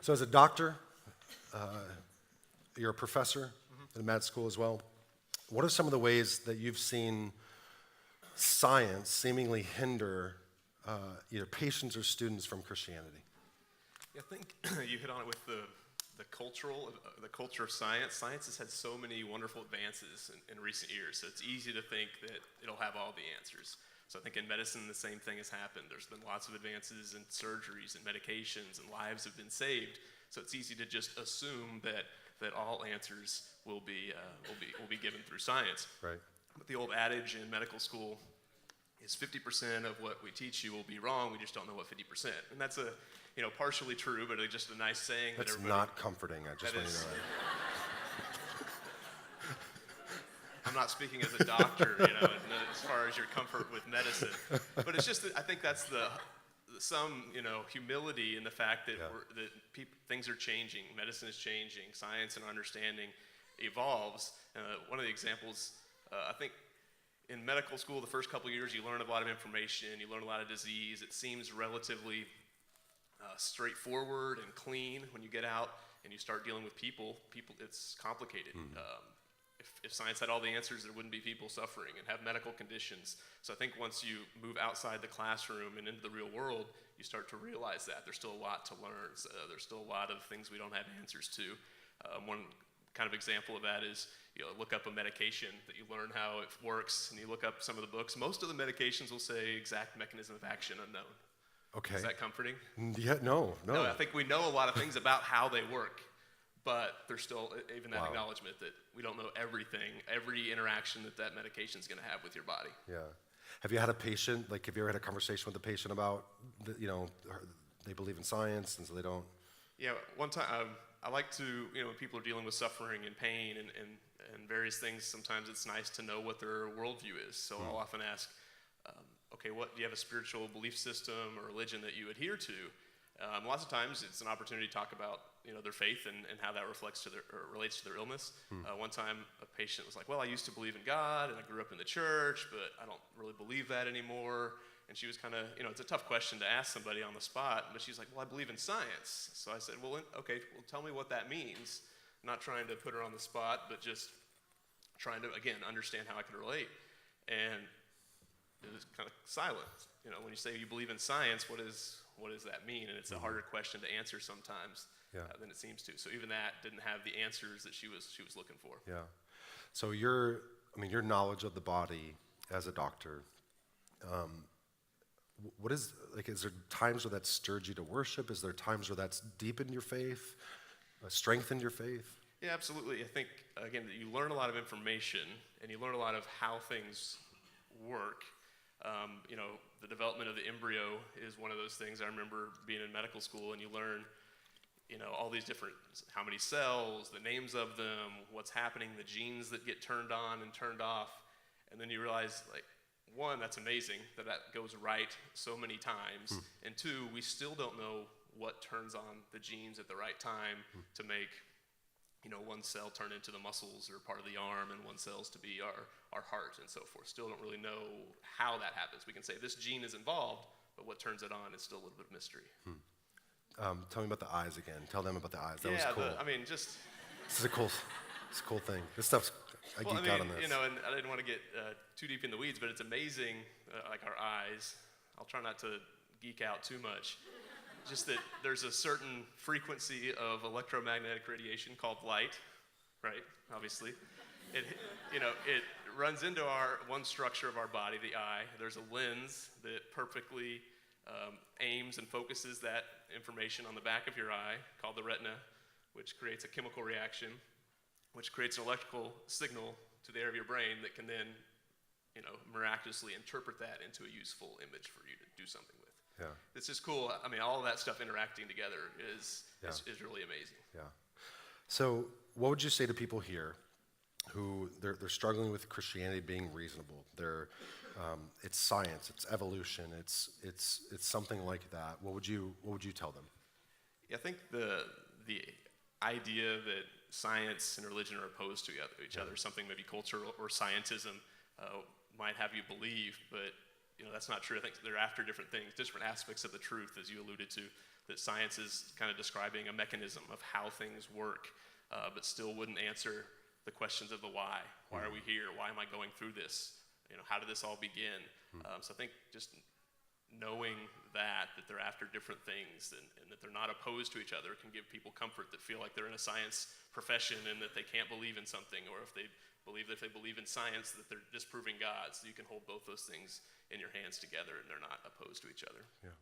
So as a doctor, you're a professor at med school as well. What are some of the ways that you've seen science seemingly hinder either patients or students from Christianity? Yeah, I think you hit on it with the culture of science. Science has had so many wonderful advances in recent years, so it's easy to think that it'll have all the answers. So I think in medicine, the same thing has happened. There's been lots of advances in surgeries and medications, and lives have been saved. So it's easy to just assume that all answers will be given through science. Right. But the old adage in medical school is 50% of what we teach you will be wrong. We just don't know what 50%. And that's partially true, but it's just a nice saying. That's not comforting. I just want you to know that. I'm not speaking as a doctor, as far as your comfort with medicine. But it's just that I think that's some humility in the fact that things are changing, medicine is changing, science and understanding evolves. One of the examples, I think, in medical school, the first couple of years, you learn a lot of information, you learn a lot of disease. It seems relatively straightforward and clean. When you get out and you start dealing with people, it's complicated. If science had all the answers, there wouldn't be people suffering and have medical conditions. So I think once you move outside the classroom and into the real world, you start to realize that there's still a lot to learn. So there's still a lot of things we don't have answers to. One kind of example of that is look up a medication that you learn how it works, and you look up some of the books. Most of the medications will say exact mechanism of action unknown. Okay. Is that comforting? Yeah, no. No, I think we know a lot of things about how they work, but there's still even that acknowledgement that we don't know everything, every interaction that medication is going to have with your body. Yeah. Have you had a patient, have you ever had a conversation with a patient about, they believe in science and so they don't? Yeah, one time, I like to, when people are dealing with suffering and pain and various things, sometimes it's nice to know what their worldview is. So I'll often ask, okay, do you have a spiritual belief system or religion that you adhere to? Lots of times it's an opportunity to talk about their faith and how that relates to their illness. One time a patient was like, well, I used to believe in God and I grew up in the church, but I don't really believe that anymore. And she was kind of, it's a tough question to ask somebody on the spot, but she's like, well, I believe in science. So I said, well, okay, tell me what that means. I'm not trying to put her on the spot, but just trying to, again, understand how I can relate. And it was kind of silent. When you say you believe in science, what does that mean? And it's a harder question to answer sometimes than it seems to. So even that didn't have the answers that she was looking for. Yeah. So your knowledge of the body as a doctor, is there times where that stirred you to worship? Is there times where that's deepened your faith, strengthened your faith? Yeah, absolutely. I think, again, that you learn a lot of information and you learn a lot of how things work. The development of the embryo is one of those things. I remember being in medical school and you learn, all these different, how many cells, the names of them, what's happening, the genes that get turned on and turned off. And then you realize, one, that's amazing that goes right so many times. And two, we still don't know what turns on the genes at the right time to make one cell turn into the muscles or part of the arm and one cell's to be our heart and so forth. Still don't really know how that happens. We can say this gene is involved, but what turns it on is still a little bit of mystery. Tell me about the eyes again. Tell them about the eyes. That was cool. This is a cool thing. This stuff's, I geek out on this. And I didn't want to get too deep in the weeds, but it's amazing, our eyes. I'll try not to geek out too much. Just that there's a certain frequency of electromagnetic radiation called light, right? Obviously. It runs into one structure of our body, the eye. There's a lens that perfectly aims and focuses that information on the back of your eye, called the retina, which creates a chemical reaction, which creates an electrical signal to the area of your brain that can then, miraculously interpret that into a useful image for you to do something with. Yeah. It's just cool. All of that stuff interacting together is really amazing. Yeah. So what would you say to people here who they're struggling with Christianity being reasonable? It's science, it's evolution, it's something like that. What would you tell them? Yeah, I think the idea that science and religion are opposed to each other, something maybe culture or scientism might have you believe, but that's not true. I think they're after different things, different aspects of the truth, as you alluded to. that science is kind of describing a mechanism of how things work, but still wouldn't answer the questions of the why. Why are we here? Why am I going through this? How did this all begin? So I think just knowing that they're after different things and that they're not opposed to each other can give people comfort that feel like they're in a science profession and that they can't believe in something, or if they believe in science, that they're disproving God. So you can hold both those things in your hands together and they're not opposed to each other. Yeah.